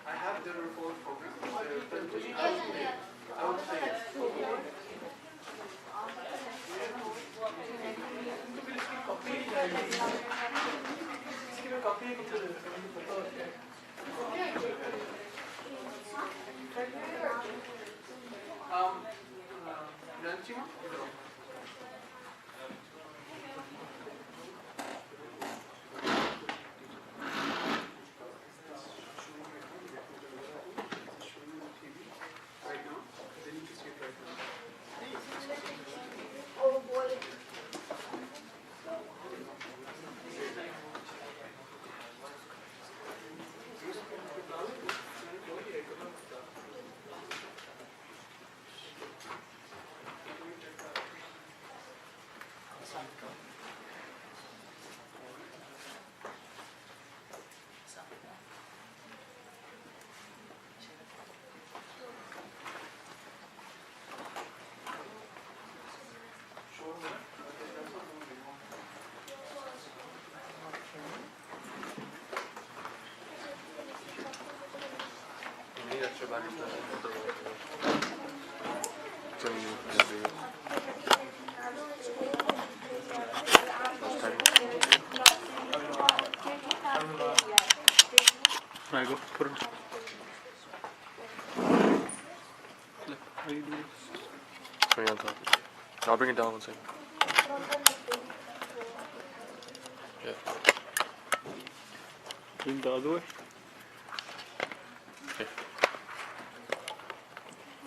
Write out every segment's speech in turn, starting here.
I have the report program. I would say I go put it. How you doing? Bring it on top. I'll bring it down one second. Yeah. Bring the other way. Okay.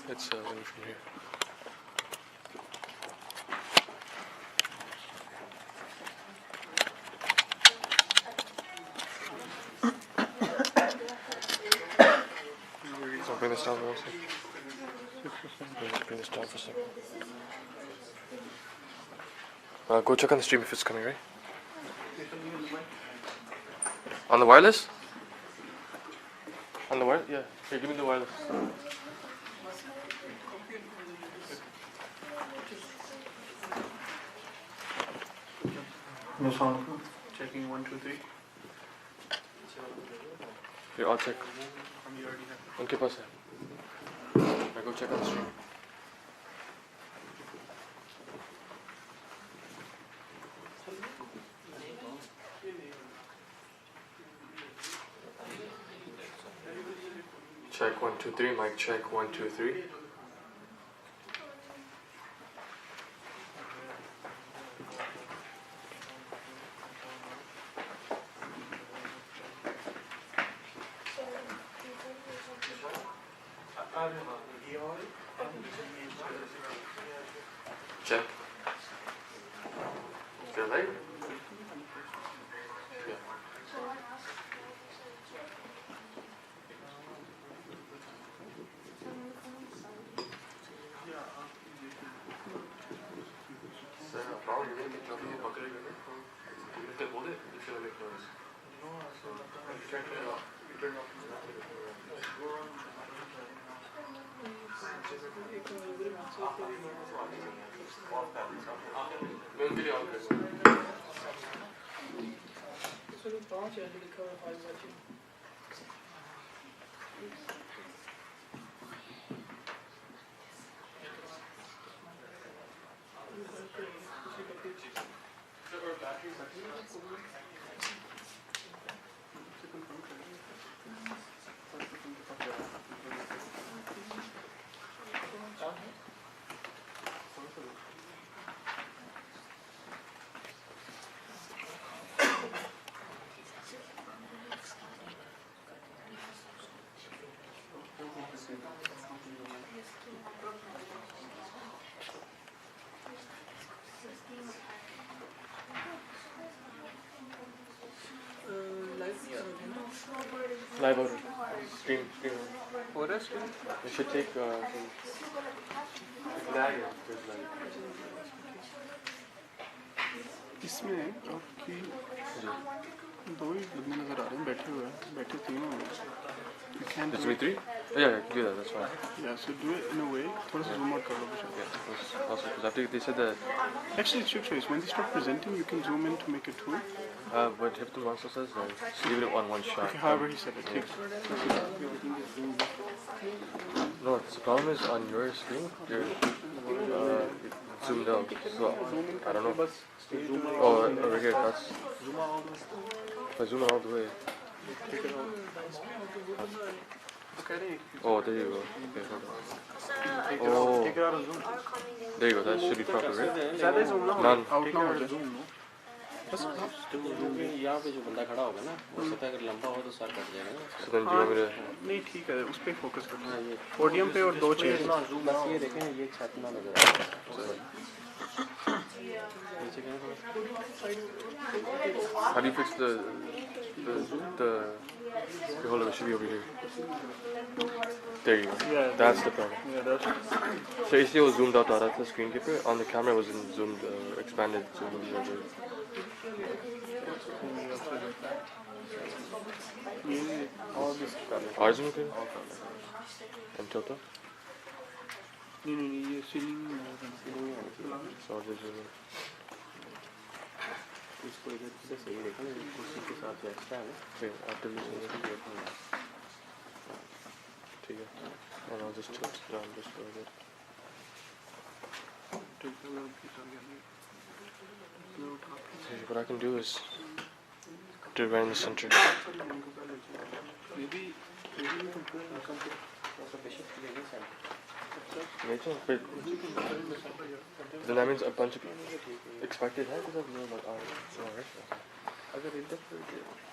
Let's win from here. So bring this down for one second. Bring this down for a second. Go check on the stream if it's coming, right? On the wireless? On the wireless? Yeah. Here, give me the wireless. No sound. Checking 1, 2, 3. Here, I'll check. उनके पास है. I go check on the stream. Check 1, 2, 3. Mic check 1, 2, 3. Check. Feel right? Yeah. Probably you're gonna get jumpy and bucket again. If they hold it, it's gonna make noise. So you turn it off. You turn it off. Live order. Screen. What is it? You should take lag. There's lag. इसमें आपकी दो ही बंदे नजर आ रहे हैं बैठे हुए हैं बैठे तीन हो गए. You can It's do me it. 3? Yeah, I can do that. That's fine. Yeah, so do it in a way. थोड़ा सा zoom out कर लो कुछ. Yeah, that's awesome. Because after they said that, Actually, it's your choice. When they start presenting, you can zoom in to make it two. but Hifz also says just leave it on one shot. Okay, however he said it. Yeah. No, the problem is on your screen, you're it's zoomed out. So I don't know. Oh, over here, that's. If I zoom it all the way. Oh, there you go. Okay, hold on. Oh, there you go. That should be proper, right? None. Out now हो जाए. बस यहाँ पे जो बंदा खड़ा होगा ना वो सतह अगर लंबा हो तो सर कट जाएगा ना. So then do you want me to? नहीं ठीक है उस पे फोकस करना है. पोडियम पे और दो चेयर. बस ये देखें ये छत ना नजर आए. नीचे क्या है? How do you fix the? Okay, hold on, it should be over here. There you go. Yeah, That's the problem. Yeah, that's. So you see it was zoomed out, that's the screen keeper. On the camera it was in zoomed, expanded, zoomed over. और भी कर ले. Ours is okay? And tilt up? नहीं ये ceiling So I'll just zoom in. इसको इधर से सही देखा ना कुर्सी के साथ जो एक्स्ट्रा है ना. Wait, after this one. ठीक है. And I'll just tilt it down just a little bit. See, what I can do is do it right in the center. maybe Imagine, but then that means a bunch of people expected that because I've known like alright. अगर इधर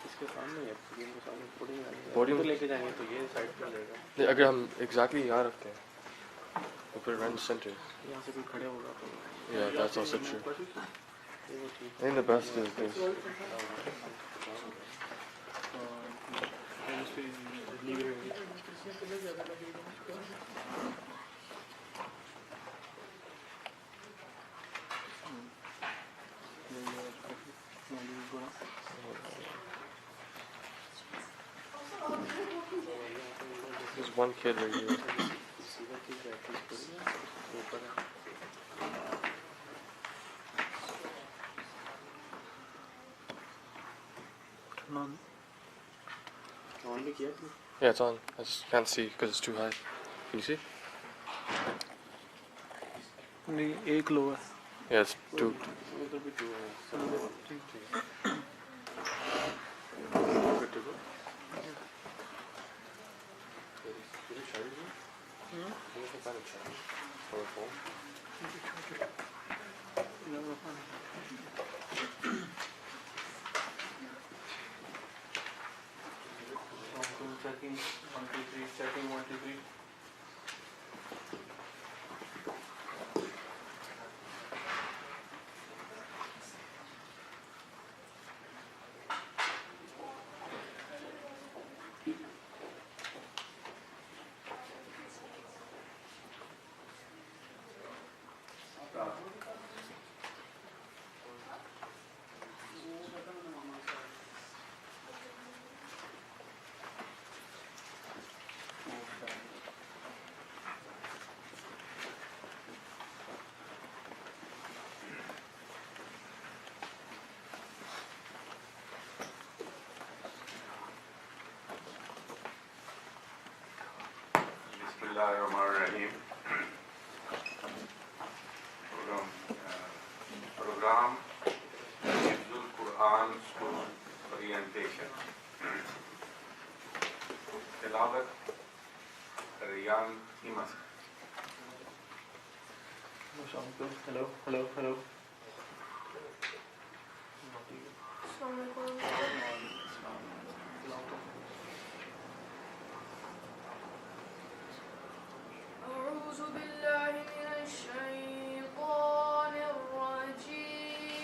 इसके सामने है screen के सामने Podium लेके जाएंगे तो ये साइड पर लेगा. नहीं अगर हम exactly यहाँ रखते हैं, we put it right in the center. यहाँ से कोई खड़े होगा तो. Yeah, that's also true. I think the best is this. There's one kid right here. On भी किया तू? Yeah, it's on. I just can't see because it's too high. Can you see? नहीं एक लो है. Yeah, it's too. उधर भी to है. Good to go. Checking 1 2 3 checking 1 2 3. Bismillahirrahmanirrahim. Program Hifzul Quran School Orientation. Tilawat Riyan Himas. Hello. أعوذ بالله من الشيطان الرجيم.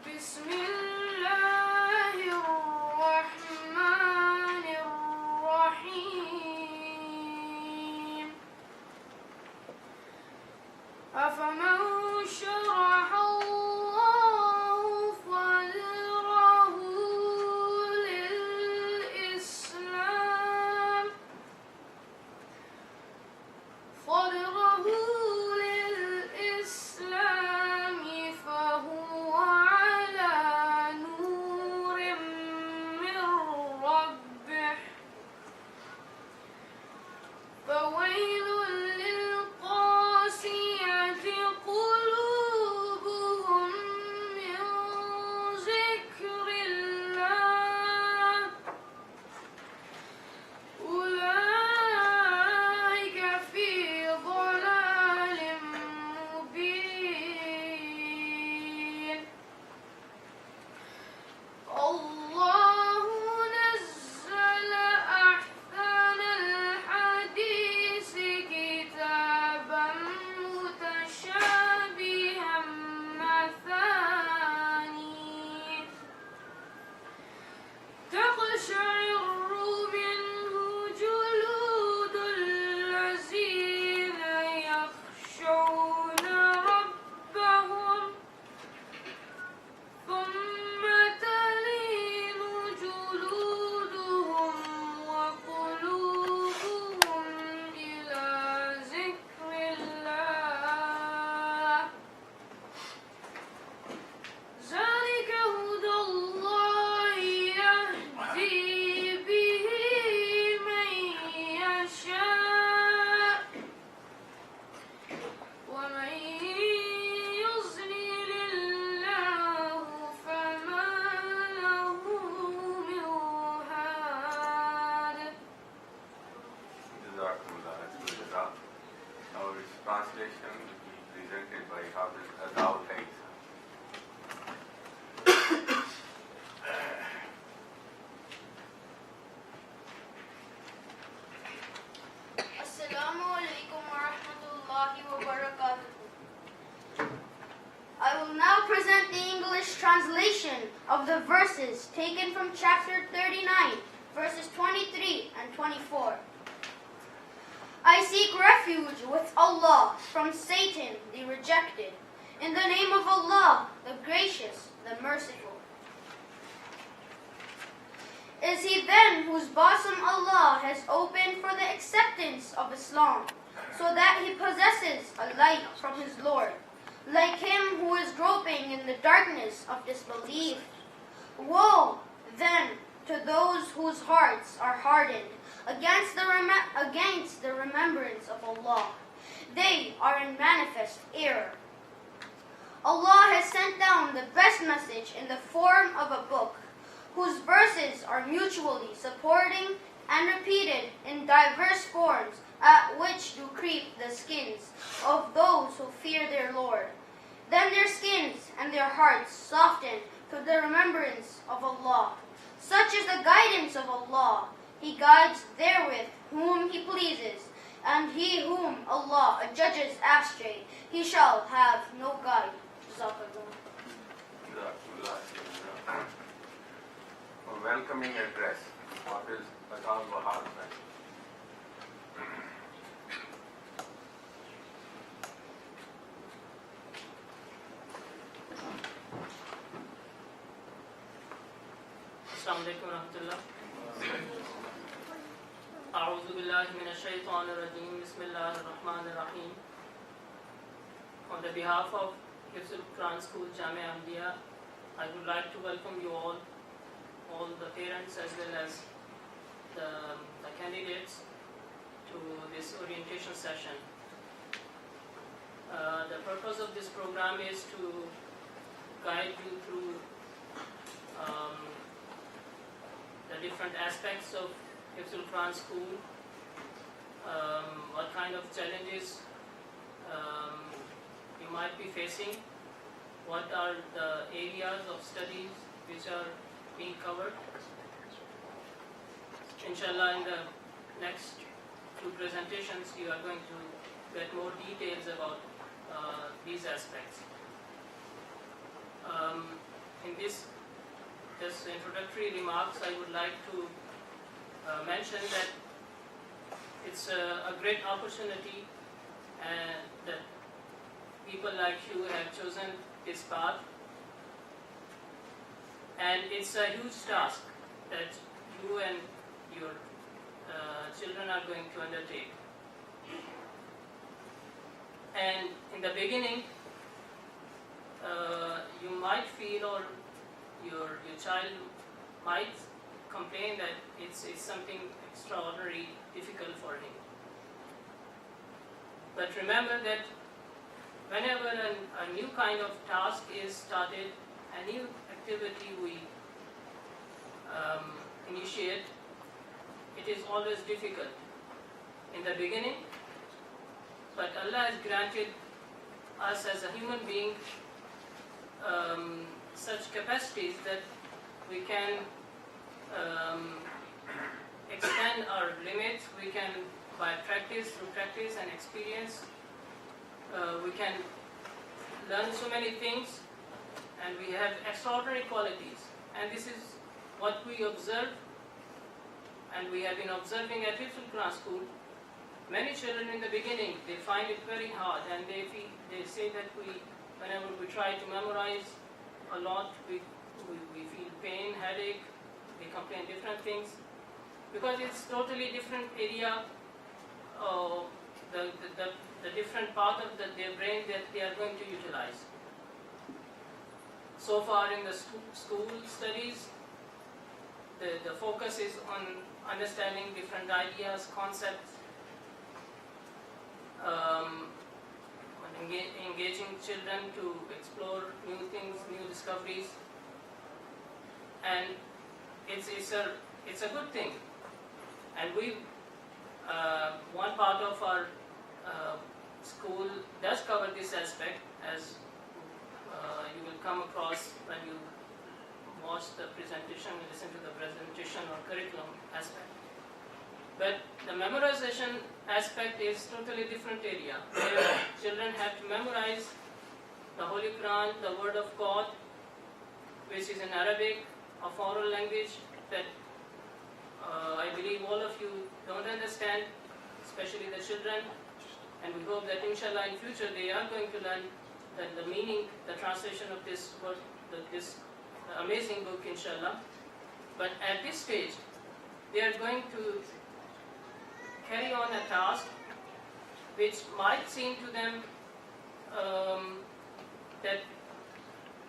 بسم الله الرحمن of the verses taken from chapter 39, verses 23 and 24. I seek refuge with Allah from Satan, the rejected. In the name of Allah, the gracious, the merciful. Is he then whose bosom Allah has opened for the acceptance of Islam, so that he possesses a light from his Lord, like him who is groping in the darkness of disbelief? Woe, then, to those whose hearts are hardened against the remembrance of Allah. They are in manifest error. Allah has sent down the best message in the form of a book, whose verses are mutually supporting and repeated in diverse forms, at which do creep the skins of those who fear their Lord. Then their skins and their hearts soften to the remembrance of Allah. Such is the guidance of Allah. He guides therewith whom He pleases, and he whom Allah adjudges astray, he shall have no guide. A welcoming address. What is Azal Bahar meant? Assalamu alaikum wa rahmatullah. A'udhu billahi minash shaitanir rajeem. Bismillahir rahmanir rahim. On the behalf of Hifz Quran School, Jamia Ahmadiyya, I would like to welcome you all the parents as well as the candidates to this orientation session. The purpose of this program is to guide you through the different aspects of Hifz Quran School, what kind of challenges you might be facing, what are the areas of studies which are being covered. Inshallah, in the next two presentations, you are going to get more details about these aspects. In this introductory remarks, I would like to mention that it's a great opportunity that people like you have chosen this path, and it's a huge task that you and your children are going to undertake. And in the beginning, you might feel, or your child might complain that it's something extraordinary, difficult for him. But remember that whenever a new kind of task is started, a new activity we initiate, it is always difficult in the beginning, but Allah has granted us as a human being such capacities that we can extend our limits. We can, through practice and experience, we can learn so many things, and we have extraordinary qualities. And this is what we observe, and we have been observing at Hifz Quran School. Many children in the beginning, they find it very hard, and they say that whenever we try to memorize a lot, we feel pain, headache, they complain different things, because it's totally different area, the different part of their brain that they are going to utilize. So far in the school studies, the focus is on understanding different ideas, concepts, engaging children to explore new things, new discoveries, and it's a good thing. And one part of our school does cover this aspect, as you will come across when you watch the presentation, listen to the presentation or curriculum aspect. But the memorization aspect is totally different area, where children have to memorize the Holy Quran, the Word of God, which is in Arabic, a foreign language that I believe all of you don't understand, especially the children, and we hope that inshallah in future they are going to learn the meaning, the translation of this word, this amazing book inshallah. But at this stage, they are going to carry on a task which might seem to them that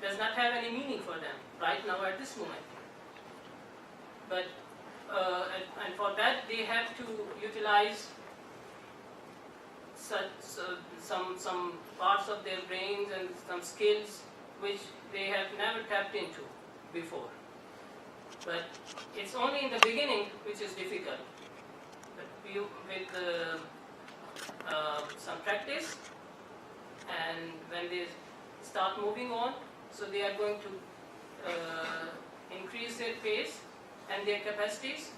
does not have any meaning for them right now at this moment. But and for that they have to utilize some parts of their brains and some skills which they have never tapped into before. But it's only in the beginning which is difficult. But with some practice, and when they start moving on, so they are going to increase their pace and their capacities,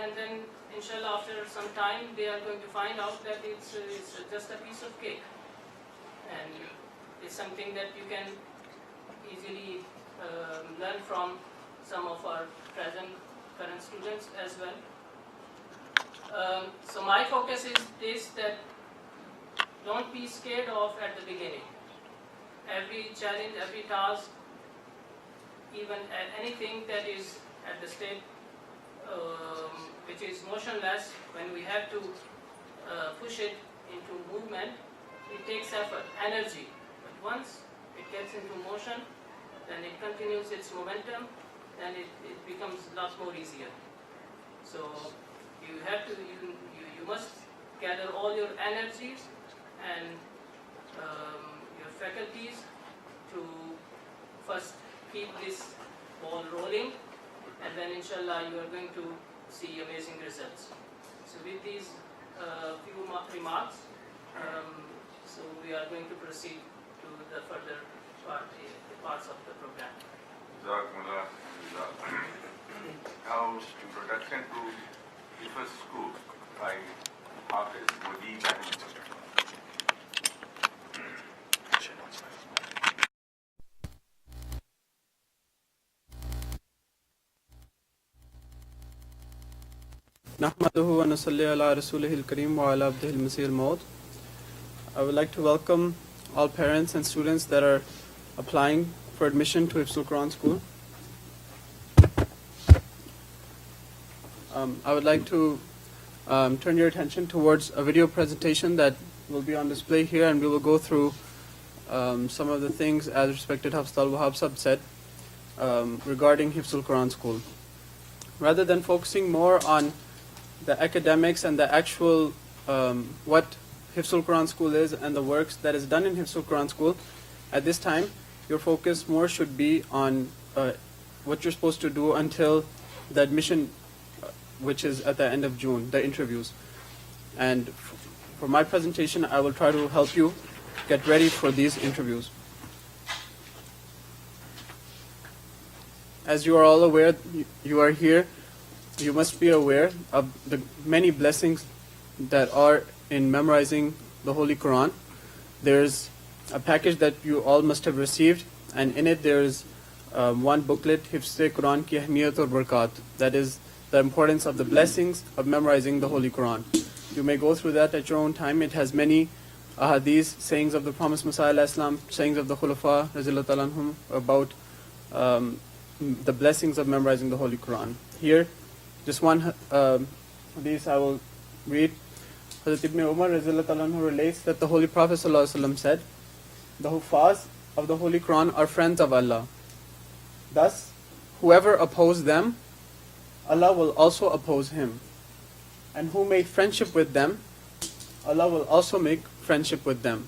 and then inshallah after some time they are going to find out that it's just a piece of cake, and it's something that you can easily learn from some of our current students as well. So my focus is this, that don't be scared of at the beginning. Every challenge, every task, even anything that is at the state which is motionless, when we have to push it into movement, it takes effort, energy. But once it gets into motion, then it continues its momentum, then it becomes a lot more easier. So you have to, you must gather all your energies and your faculties to first keep this ball rolling, and then inshallah you are going to see amazing results. So with these few remarks, so we are going to proceed to the further parts of the program. Now, introduction to Hifz school by Hifz. Nahmaduhu wa nusalli ala rasulihil kareem wa ala abdihil masihil maud. I would like to welcome all parents and students that are applying for admission to Hifz Quran school. I would like to turn your attention towards a video presentation that will be on display here, and we will go through some of the things as respected Hafs al-Wahhab Sahib said regarding Hifz Quran school. Rather than focusing more on the academics and the actual what Hifz Quran school is and the works that is done in Hifz Quran school, at this time your focus more should be on what you're supposed to do until the admission, which is at the end of June, the interviews. And for my presentation, I will try to help you get ready for these interviews. As you are all aware, you are here, you must be aware of the many blessings that are in memorizing the Holy Quran. There's a package that you all must have received, and in it there is one booklet, Hifz Quran ki Ahmiyat aur Barakat, that is the importance of the blessings of memorizing the Holy Quran. You may go through that at your own time. It has many ahadith, sayings of the Promised Messiah ﷺ, sayings of the Khulafa radhiyallahu anhum about the blessings of memorizing the Holy Quran. Here, just one hadith I will read. Hazrat Ibn Umar radhiyallahu anhu relates that the Holy Prophet ﷺ said, "The Hufaz of the Holy Quran are friends of Allah. Thus, whoever opposes them, Allah will also oppose him. And who made friendship with them, Allah will also make friendship with them."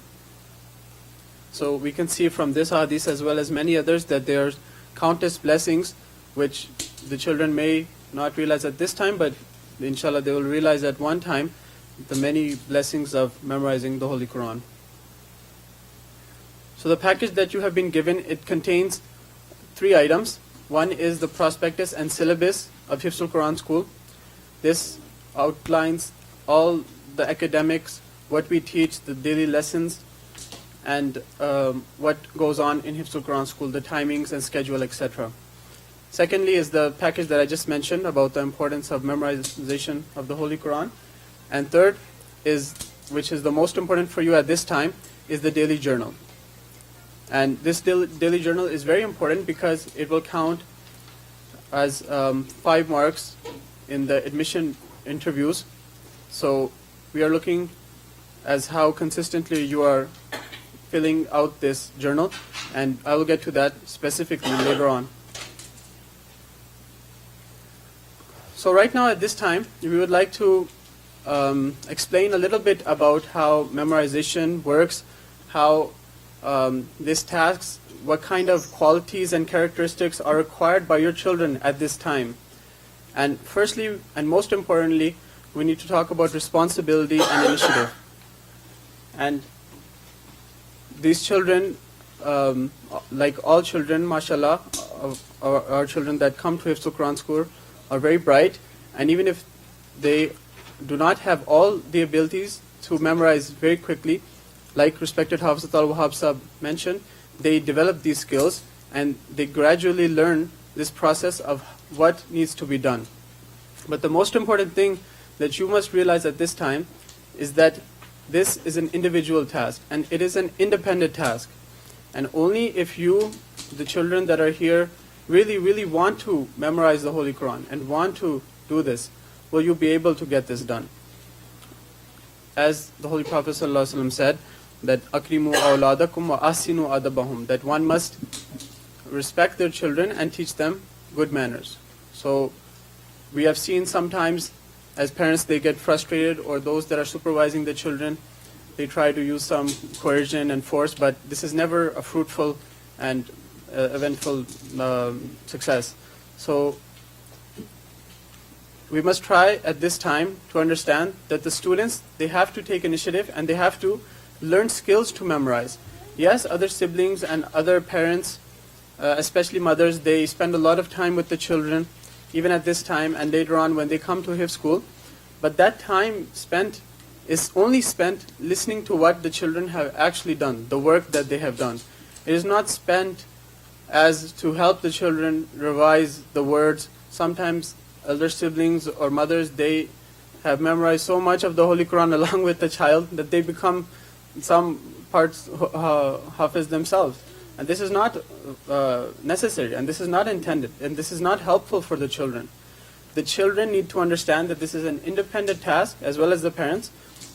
So we can see from this hadith as well as many others that there are countless blessings which the children may not realize at this time, but inshallah they will realize at one time the many blessings of memorizing the Holy Quran. So the package that you have been given, it contains 3 items. One is the prospectus and syllabus of Hifz Quran school. This outlines all the academics, what we teach, the daily lessons, and what goes on in Hifz al-Quran school, the timings and schedule, etc. Secondly is the package that I just mentioned about the importance of memorization of the Holy Quran. And third is, which is the most important for you at this time, is the daily journal. And this daily journal is very important because it will count as 5 marks in the admission interviews. So we are looking as how consistently you are filling out this journal, and I will get to that specifically later on. So right now at this time, we would like to explain a little bit about how memorization works, how this tasks, what kind of qualities and characteristics are required by your children at this time. And firstly, and most importantly, we need to talk about responsibility and initiative. And these children, like all children, mashallah, our children that come to Hifz al-Quran school are very bright, and even if they do not have all the abilities to memorize very quickly, like respected Hafz al-Wahhab Sahab mentioned, they develop these skills and they gradually learn this process of what needs to be done. But the most important thing that you must realize at this time is that this is an individual task, and it is an independent task. And only if you, the children that are here, really want to memorize the Holy Quran and want to do this, will you be able to get this done. As the Holy Prophet ﷺ said, that akrimu awladakum wa asinu adabahum, that one must respect their children and teach them good manners. So we have seen sometimes as parents they get frustrated, or those that are supervising the children, they try to use some coercion and force, but this is never a fruitful and eventful success. So we must try at this time to understand that the students, they have to take initiative and they have to learn skills to memorize. Yes, other siblings and other parents, especially mothers, they spend a lot of time with the children, even at this time and later on when they come to Hifz school. But that time spent is only spent listening to what the children have actually done, the work that they have done. It is not spent as to help the children revise the words. Sometimes elder siblings or mothers, they have memorized so much of the Holy Quran along with the child that they become some parts Hafiz themselves. And this is not necessary, and this is not intended, and this is not helpful for the children. The children need to understand that this is an independent task as well as the parents,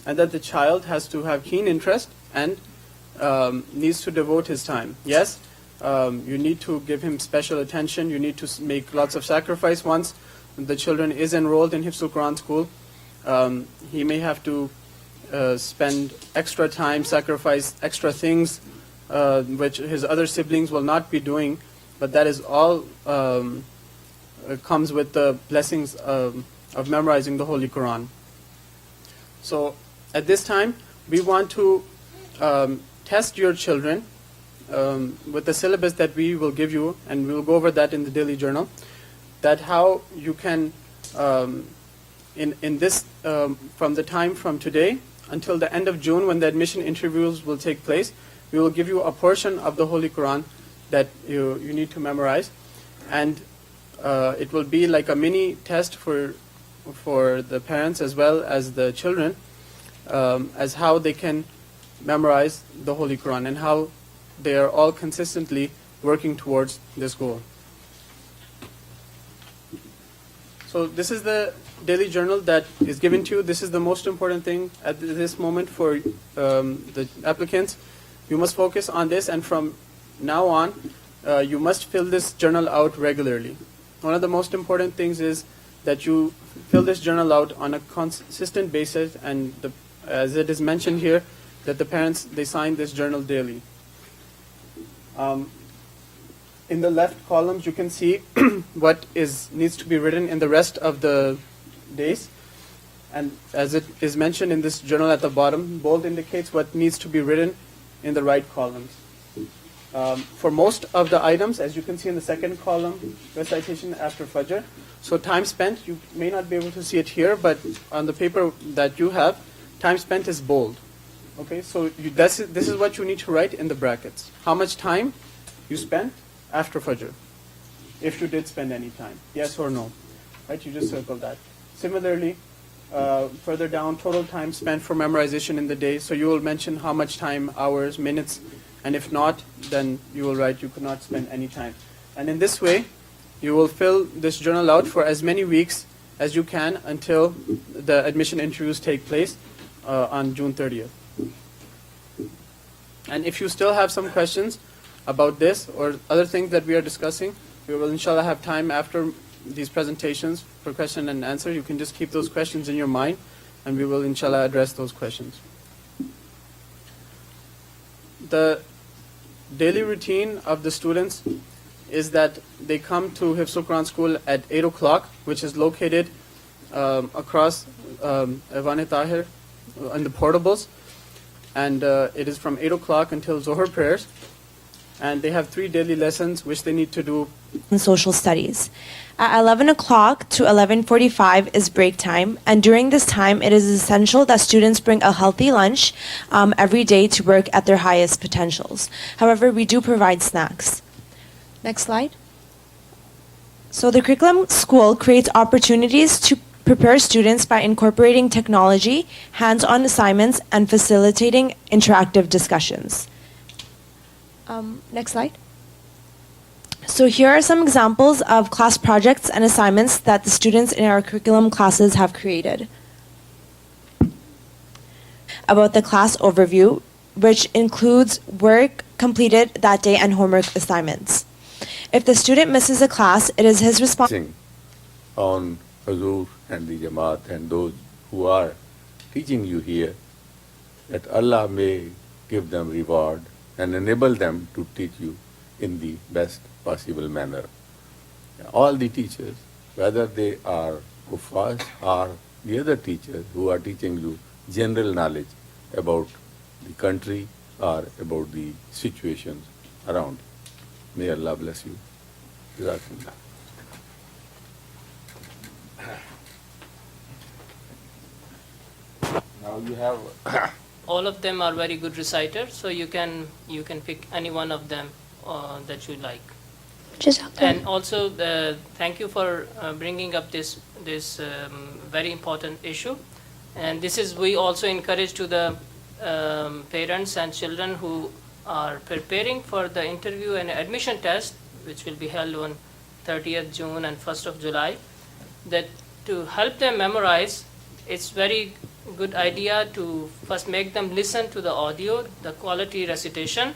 and that the child has to have keen interest and needs to devote his time. Yes, you need to give him special attention, you need to make lots of sacrifice. Once the children is enrolled in Hifz al-Quran school, he may have to spend extra time, sacrifice extra things which his other siblings will not be doing, but that is all comes with the blessings of memorizing the Holy Quran. So at this time, we want to test your children with the syllabus that we will give you, and we will go over that in the daily journal, that how you can, in this, from the time from today until the end of June when the admission interviews will take place, we will give you a portion of the Holy Quran that you need to memorize, and it will be like a mini test for the parents as well as the children, as how they can memorize the Holy Quran and how they are all consistently working towards this goal. So this is the daily journal that is given to you. This is the most important thing at this moment for the applicants. You must focus on this, and from now on, you must fill this journal out regularly. One of the most important things is that you fill this journal out on a consistent basis, and as it is mentioned here, that the parents, they sign this journal daily. In the left columns, you can see what needs to be written in the rest of the days. And as it is mentioned in this journal at the bottom, bold indicates what needs to be written in the right columns. For most of the items, as you can see in the second column, recitation after Fajr. So time spent, you may not be able to see it here, but on the paper that you have, time spent is bold. Okay, so this is what you need to write in the brackets. How much time you spent after Fajr, if you did spend any time, yes or no, right? You just circle that. Similarly, further down, total time spent for memorization in the day. So you will mention how much time, hours, minutes, and if not, then you will write you could not spend any time. And in this way, you will fill this journal out for as many weeks as you can until the admission interviews take place on June 30th. And if you still have some questions about this or other things that we are discussing, we will inshallah have time after these presentations for question and answer. You can just keep those questions in your mind and we will inshallah address those questions. The daily routine of the students is that they come to Hifz Quran school at 8 o'clock, which is located across Ivan-e-Tahir in the portables. And it is from 8 o'clock until Zohar prayers. And they have 3 daily lessons which they need to do. In social studies. At 11 o'clock to 11:45 is break time, and during this time it is essential that students bring a healthy lunch every day to work at their highest potentials. However, we do provide snacks. Next slide. So the curriculum school creates opportunities to prepare students by incorporating technology, hands-on assignments, and facilitating interactive discussions. Next slide. So here are some examples of class projects and assignments that the students in our curriculum classes have created. About the class overview, which includes work completed that day and homework assignments. If the student misses a class, it is his responsibility on Hazur and the Jamaat and those who are teaching you here, that Allah may give them reward and enable them to teach you in the best possible manner. All the teachers, whether they are kuffars or the other teachers who are teaching you general knowledge about the country or about the situations around. May Allah bless you. Jazakumullah. Now you have All of them are very good reciters, so you can pick any one of them that you like. And also, thank you for bringing up this very important issue. And this is, we also encourage to the parents and children who are preparing for the interview and admission test, which will be held on 30th June and 1st of July, that to help them memorize, it's very good idea to first make them listen to the audio, the quality recitation,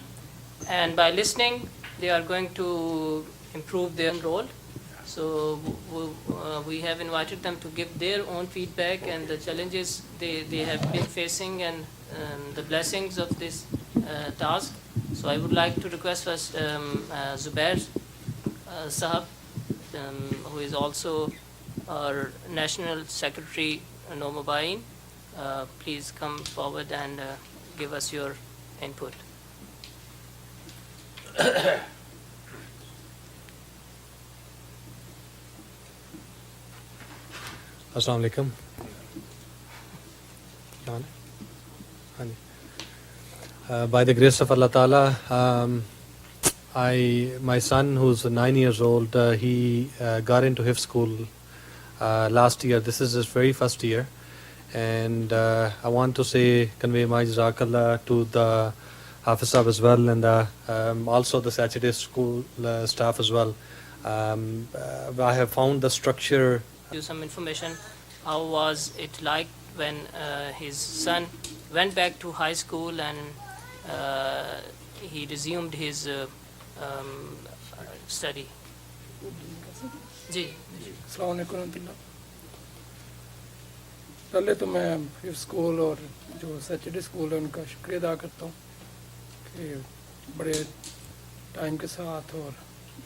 and by listening, they are going to improve their role. So we have invited them to give their own feedback and the challenges they have been facing and the blessings of this task. So I would like to request first Zubair Sahab, who is also our National Secretary, Nomabain. Please come forward and give us your input. Assalamu alaikum. By the grace of Allah Ta'ala, my son, who's 9 years old, he got into Hifz school last year. This is his very first year. And I want to convey my Jazakallah to the Hafiz Sahab as well, and also the Saturday school staff as well. I have found the structure. Some information, how was it like when his son went back to high school and he resumed his study? अस्सलाम वालेकुम रहमतुल्लाह। पहले तो मैं हिफ्ज़ school और जो Saturday school है उनका शुक्रिया अदा करता हूँ कि बड़े टाइम के साथ और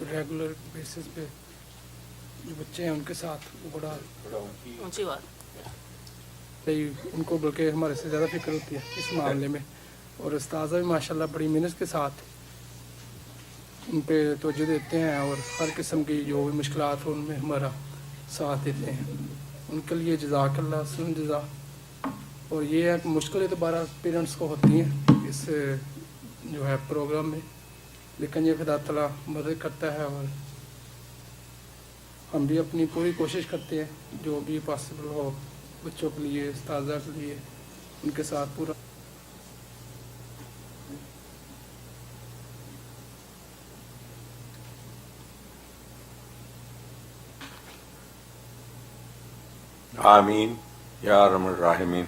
रेगुलर बेसिस पे जो बच्चे हैं उनके साथ बड़ा ऊंची बात उनको बल्कि हमारे से ज़्यादा फिक्र होती है इस मामले में, और उस्ताज़ा भी माशाल्लाह बड़ी मेहनत के साथ उन पे तवज्जो देते हैं और हर किस्म की जो भी मुश्किलात हो उनमें हमारा साथ देते हैं। उनके लिए जज़ाकल्लाह सुन जज़ा। और ये है कि मुश्किलें तो 12 पेरेंट्स को होती हैं इस जो है प्रोग्राम में, लेकिन ये खुदा ताला मदद करता है और हम भी अपनी पूरी कोशिश करते हैं जो भी पॉसिबल हो बच्चों के लिए, उस्ताज़ा के लिए, उनके साथ पूरा। Ameen. Ya Rahman Rahimin.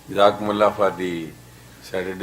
Jazakumullah for the Saturday.